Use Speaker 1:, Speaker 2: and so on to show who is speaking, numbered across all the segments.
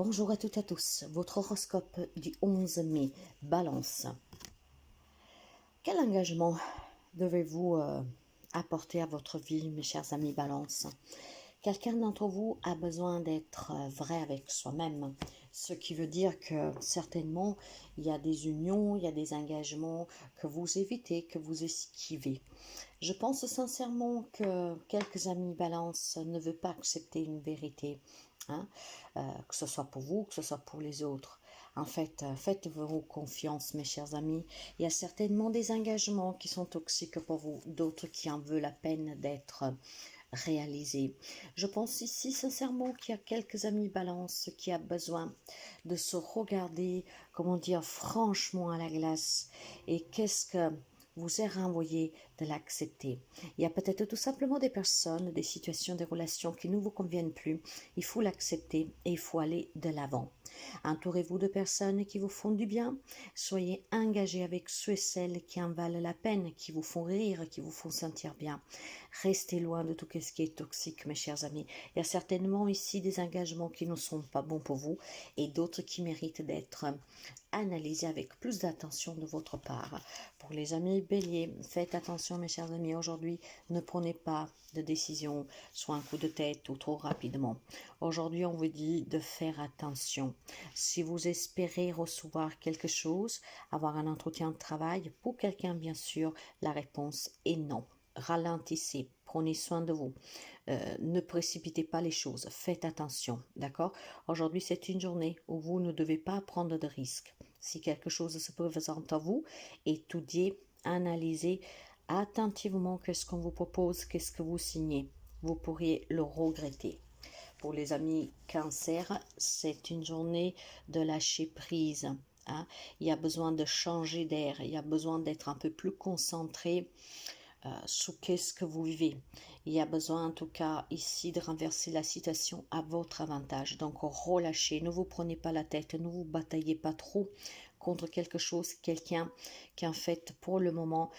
Speaker 1: Bonjour à toutes et à tous, votre horoscope du 11 mai, Balance. Quel engagement devez-vous apporter à votre vie, mes chers amis Balance? Quelqu'un d'entre vous a besoin d'être vrai avec soi-même, ce qui veut dire que certainement il y a des unions, il y a des engagements que vous évitez, que vous esquivez. Je pense sincèrement que quelques amis Balance ne veulent pas accepter une vérité, hein, que ce soit pour vous, que ce soit pour les autres. En fait, faites-vous confiance, mes chers amis. Il y a certainement des engagements qui sont toxiques pour vous, d'autres qui en veulent la peine d'être réalisés. Je pense ici sincèrement qu'il y a quelques amis Balance qui a besoin de se regarder, comment dire, franchement à la glace. Et qu'est-ce que vous est renvoyé de l'accepter. Il y a peut-être tout simplement des personnes, des situations, des relations qui ne vous conviennent plus. Il faut l'accepter et il faut aller de l'avant. Entourez-vous de personnes qui vous font du bien. Soyez engagés avec ceux et celles qui en valent la peine, qui vous font rire, qui vous font sentir bien. Restez loin de tout ce qui est toxique, mes chers amis. Il y a certainement ici des engagements qui ne sont pas bons pour vous et d'autres qui méritent d'être analysés avec plus d'attention de votre part. Pour les amis Bélier, faites attention, mes chers amis, aujourd'hui, ne prenez pas de décision, soit un coup de tête ou trop rapidement. Aujourd'hui, on vous dit de faire attention. Si vous espérez recevoir quelque chose, avoir un entretien de travail, pour quelqu'un, bien sûr, la réponse est non. Ralentissez, prenez soin de vous, ne précipitez pas les choses, faites attention, d'accord? Aujourd'hui, c'est une journée où vous ne devez pas prendre de risques. Si quelque chose se présente à vous, étudiez, analysez attentivement qu'est-ce qu'on vous propose, qu'est-ce que vous signez. Vous pourriez le regretter. Pour les amis Cancer, c'est une journée de lâcher prise. Hein? Il y a besoin de changer d'air, il y a besoin d'être un peu plus concentré sur qu'est-ce que vous vivez. Il y a besoin en tout cas ici de renverser la situation à votre avantage. Donc relâchez, ne vous prenez pas la tête, ne vous bataillez pas trop contre quelque chose, quelqu'un qui en fait pour le moment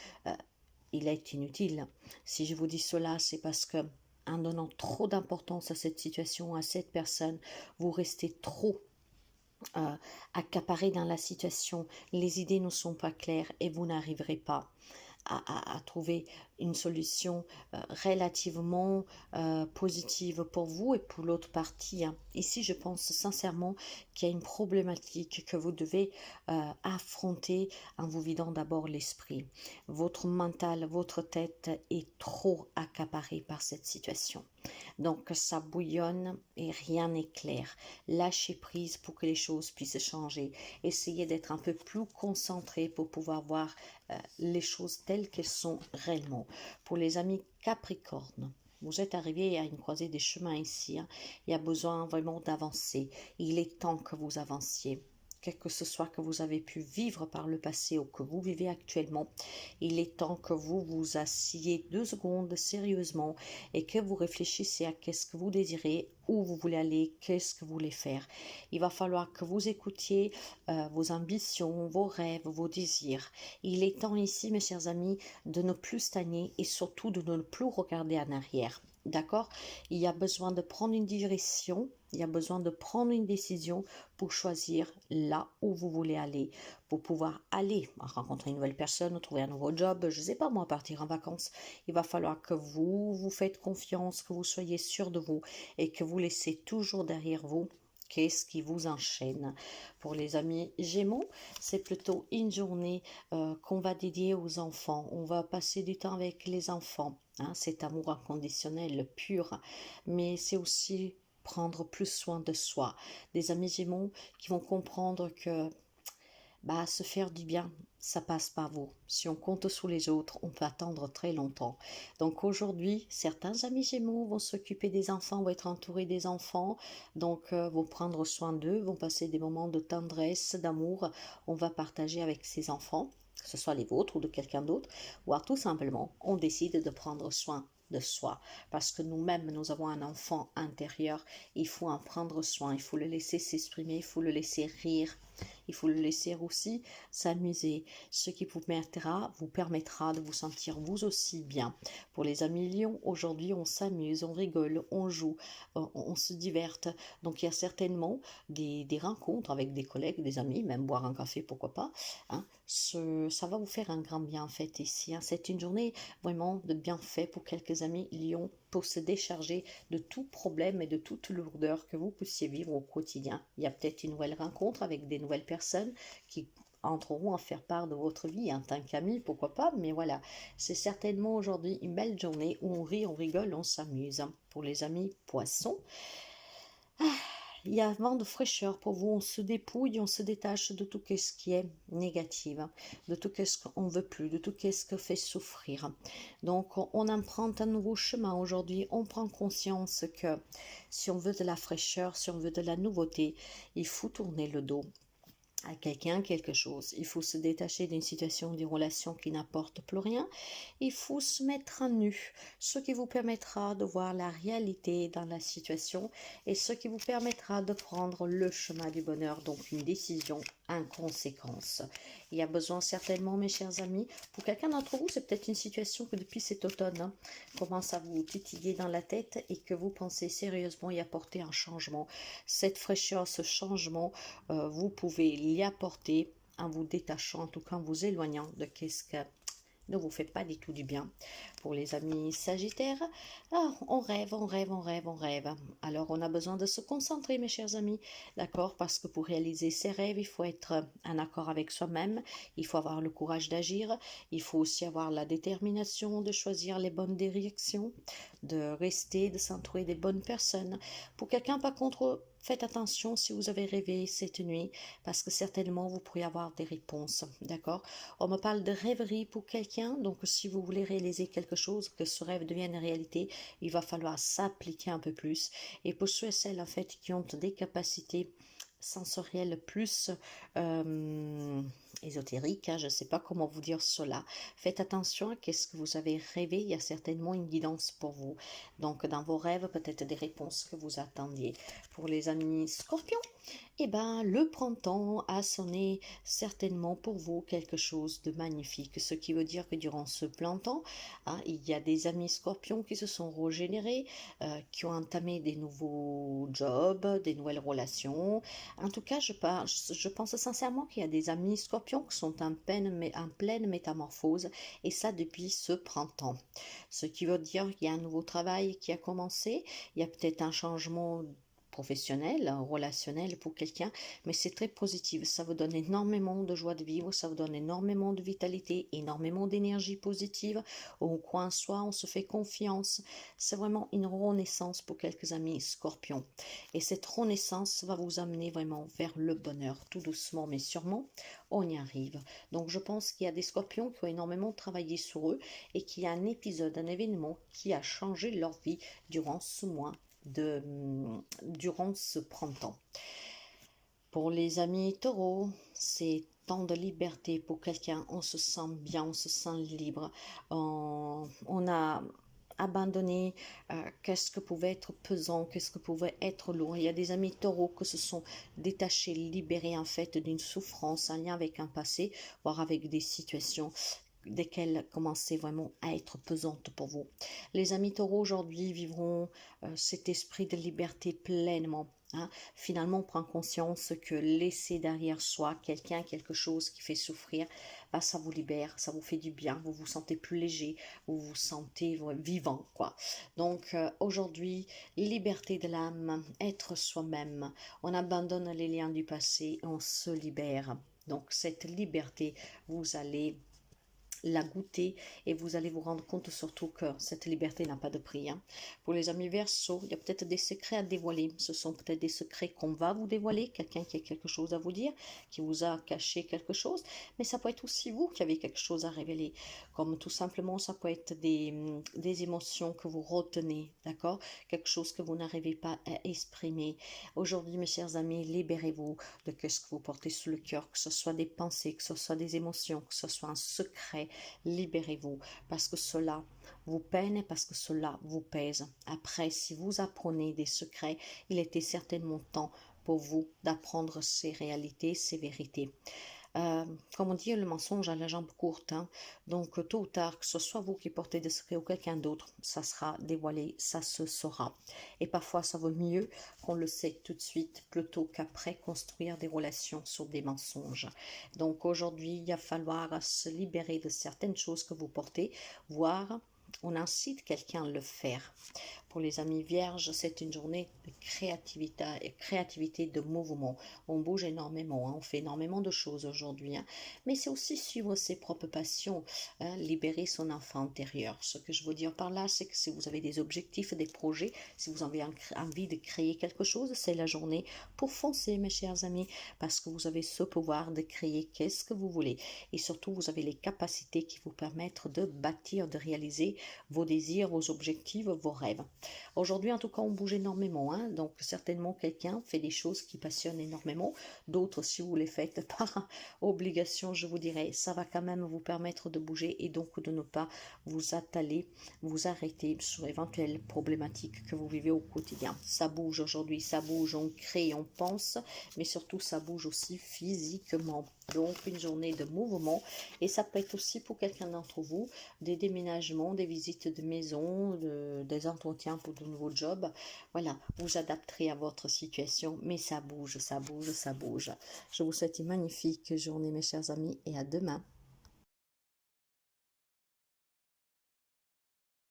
Speaker 1: il est inutile. Si je vous dis cela, c'est parce que en donnant trop d'importance à cette situation, à cette personne, vous restez trop accaparé dans la situation. Les idées ne sont pas claires et vous n'arriverez pas à trouver une solution relativement positive pour vous et pour l'autre partie. Hein. Ici, je pense sincèrement qu'il y a une problématique que vous devez affronter en vous vidant d'abord l'esprit. Votre mental, votre tête est trop accaparée par cette situation. Donc, ça bouillonne et rien n'est clair. Lâchez prise pour que les choses puissent changer. Essayez d'être un peu plus concentré pour pouvoir voir les choses telles qu'elles sont réellement. Pour les amis Capricorne, vous êtes arrivé à une croisée des chemins ici. Hein. Il y a besoin vraiment d'avancer. Il est temps que vous avanciez. Quel que ce soit que vous avez pu vivre par le passé ou que vous vivez actuellement, il est temps que vous vous assiez 2 secondes sérieusement et que vous réfléchissiez à qu'est-ce que vous désirez, où vous voulez aller, qu'est-ce que vous voulez faire. Il va falloir que vous écoutiez vos ambitions, vos rêves, vos désirs. Il est temps ici, mes chers amis, de ne plus stagner et surtout de ne plus regarder en arrière. D'accord? Il y a besoin de prendre une direction, il y a besoin de prendre une décision pour choisir là où vous voulez aller, pour pouvoir aller rencontrer une nouvelle personne, trouver un nouveau job, je ne sais pas moi, partir en vacances. Il va falloir que vous vous faites confiance, que vous soyez sûr de vous et que vous laissez toujours derrière vous qu'est-ce qui vous enchaîne. Pour les amis Gémeaux, c'est plutôt une journée qu'on va dédier aux enfants. On va passer du temps avec les enfants. Hein, cet amour inconditionnel, pur. Mais c'est aussi prendre plus soin de soi. Des amis Gémeaux qui vont comprendre que se faire du bien, ça passe par vous. Si on compte sur les autres, on peut attendre très longtemps. Donc aujourd'hui, certains amis Gémeaux vont s'occuper des enfants, vont être entourés des enfants, donc vont prendre soin d'eux, vont passer des moments de tendresse, d'amour. On va partager avec ces enfants, que ce soit les vôtres ou de quelqu'un d'autre, ou alors tout simplement, on décide de prendre soin de soi, parce que nous-mêmes, nous avons un enfant intérieur, il faut en prendre soin, il faut le laisser s'exprimer, il faut le laisser rire, Il faut le laisser aussi s'amuser, ce qui vous permettra de vous sentir vous aussi bien. Pour les amis lions, aujourd'hui on s'amuse, on rigole, on joue, on se diverte. Donc il y a certainement des rencontres avec des collègues, des amis, même boire un café, pourquoi pas. Hein. Ça va vous faire un grand bien en fait ici. Hein. C'est une journée vraiment de bienfait pour quelques amis lions pour se décharger de tout problème et de toute lourdeur que vous puissiez vivre au quotidien. Il y a peut-être une nouvelle rencontre avec des nouvelles personnes qui entreront à faire part de votre vie en tant qu'amis, pourquoi pas, mais voilà, c'est certainement aujourd'hui une belle journée où on rit, on rigole, on s'amuse. Pour les amis poissons, il y a un vent de fraîcheur pour vous, on se dépouille, on se détache de tout ce qui est négatif, de tout ce qu'on ne veut plus, de tout ce qui fait souffrir. Donc on emprunte un nouveau chemin aujourd'hui, on prend conscience que si on veut de la fraîcheur, si on veut de la nouveauté, il faut tourner le dos à quelqu'un, quelque chose. Il faut se détacher d'une situation, d'une relation qui n'apporte plus rien. Il faut se mettre à nu, ce qui vous permettra de voir la réalité dans la situation et ce qui vous permettra de prendre le chemin du bonheur, donc une décision en conséquence. Il y a besoin certainement, mes chers amis, pour quelqu'un d'entre vous, c'est peut-être une situation que depuis cet automne commence à vous titiller dans la tête et que vous pensez sérieusement y apporter un changement. Cette fraîcheur, ce changement, vous pouvez l'y apporter en vous détachant, en tout cas en vous éloignant de ce que ne vous fait pas du tout du bien. Pour les amis sagittaires, on rêve, on rêve, on rêve, on rêve. Alors on a besoin de se concentrer, mes chers amis, d'accord? Parce que pour réaliser ses rêves, il faut être en accord avec soi-même, il faut avoir le courage d'agir, il faut aussi avoir la détermination de choisir les bonnes directions, de rester, de s'entourer des bonnes personnes. Pour quelqu'un, par contre, faites attention si vous avez rêvé cette nuit, parce que certainement vous pourriez avoir des réponses, d'accord? On me parle de rêverie pour quelqu'un, donc si vous voulez réaliser quelque chose, que ce rêve devienne réalité, il va falloir s'appliquer un peu plus. Et pour ceux et celles en fait qui ont des capacités sensorielles plus ésotériques, je ne sais pas comment vous dire cela. Faites attention à ce que vous avez rêvé, il y a certainement une guidance pour vous. Donc dans vos rêves, peut-être des réponses que vous attendiez. Pour les amis scorpions, eh ben, le printemps a sonné certainement pour vous quelque chose de magnifique, ce qui veut dire que durant ce printemps, hein, il y a des amis scorpions qui se sont régénérés, qui ont entamé des nouveaux jobs, des nouvelles relations. En tout cas, je pense sincèrement qu'il y a des amis scorpions qui sont en pleine métamorphose, et ça depuis ce printemps. Ce qui veut dire qu'il y a un nouveau travail qui a commencé, il y a peut-être un changement professionnel, relationnel pour quelqu'un, mais c'est très positif. Ça vous donne énormément de joie de vivre, ça vous donne énormément de vitalité, énormément d'énergie positive. Au coin soi, on se fait confiance. C'est vraiment une renaissance pour quelques amis scorpions. Et cette renaissance va vous amener vraiment vers le bonheur, tout doucement, mais sûrement, on y arrive. Donc je pense qu'il y a des scorpions qui ont énormément travaillé sur eux et qu'il y a un épisode, un événement qui a changé leur vie durant ce mois durant ce printemps. Pour les amis taureaux, c'est temps de liberté pour quelqu'un. On se sent bien, on se sent libre. On a abandonné qu'est-ce que pouvait être pesant, qu'est-ce que pouvait être lourd. Il y a des amis taureaux qui se sont détachés, libérés en fait d'une souffrance en lien avec un passé, voire avec des situations desquelles commençaient vraiment à être pesantes pour vous. Les amis taureaux aujourd'hui vivront cet esprit de liberté pleinement. Hein. Finalement, on prend conscience que laisser derrière soi quelqu'un, quelque chose qui fait souffrir, bah, ça vous libère, ça vous fait du bien, vous vous sentez plus léger, vous vous sentez vivant, quoi. Donc aujourd'hui, liberté de l'âme, être soi-même, on abandonne les liens du passé, on se libère. Donc cette liberté, vous allez la goûter et vous allez vous rendre compte surtout que cette liberté n'a pas de prix. Hein. Pour les amis Verseaux, il y a peut-être des secrets à dévoiler. Ce sont peut-être des secrets qu'on va vous dévoiler, quelqu'un qui a quelque chose à vous dire, qui vous a caché quelque chose, mais ça peut être aussi vous qui avez quelque chose à révéler, comme tout simplement ça peut être des émotions que vous retenez, d'accord, quelque chose que vous n'arrivez pas à exprimer. Aujourd'hui, mes chers amis, libérez-vous de ce que vous portez sous le cœur, que ce soit des pensées, que ce soit des émotions, que ce soit un secret. Libérez-vous, parce que cela vous peine et parce que cela vous pèse. Après, si vous apprenez des secrets, il était certainement temps pour vous d'apprendre ces réalités, ces vérités. Comme on dit, le mensonge a la jambe courte, hein. Donc tôt ou tard, que ce soit vous qui portez des secrets ou quelqu'un d'autre, ça sera dévoilé, ça se saura. Et parfois, ça vaut mieux qu'on le sait tout de suite plutôt qu'après construire des relations sur des mensonges. Donc aujourd'hui, il va falloir se libérer de certaines choses que vous portez, voire on incite quelqu'un à le faire. Pour les amis vierges, c'est une journée de créativité, de mouvement. On bouge énormément, hein, on fait énormément de choses aujourd'hui. Hein, mais c'est aussi suivre ses propres passions, hein, libérer son enfant intérieur. Ce que je veux dire par là, c'est que si vous avez des objectifs, des projets, si vous avez envie de créer quelque chose, c'est la journée pour foncer, mes chers amis, parce que vous avez ce pouvoir de créer qu'est-ce que vous voulez. Et surtout, vous avez les capacités qui vous permettent de bâtir, de réaliser vos désirs, vos objectifs, vos rêves. Aujourd'hui, en tout cas, on bouge énormément, hein, donc certainement quelqu'un fait des choses qui passionnent énormément. D'autres, si vous les faites par obligation, je vous dirais, ça va quand même vous permettre de bouger et donc de ne pas vous atteler, vous arrêter sur éventuelles problématiques que vous vivez au quotidien. Ça bouge aujourd'hui, ça bouge, on crée, on pense, mais surtout ça bouge aussi physiquement. Donc une journée de mouvement, et ça peut être aussi pour quelqu'un d'entre vous des déménagements, des visites de maison, des entretiens pour de nouveaux jobs. Voilà, vous adapterez à votre situation, mais ça bouge, ça bouge, ça bouge. Je vous souhaite une magnifique journée, mes chers amis, et à demain.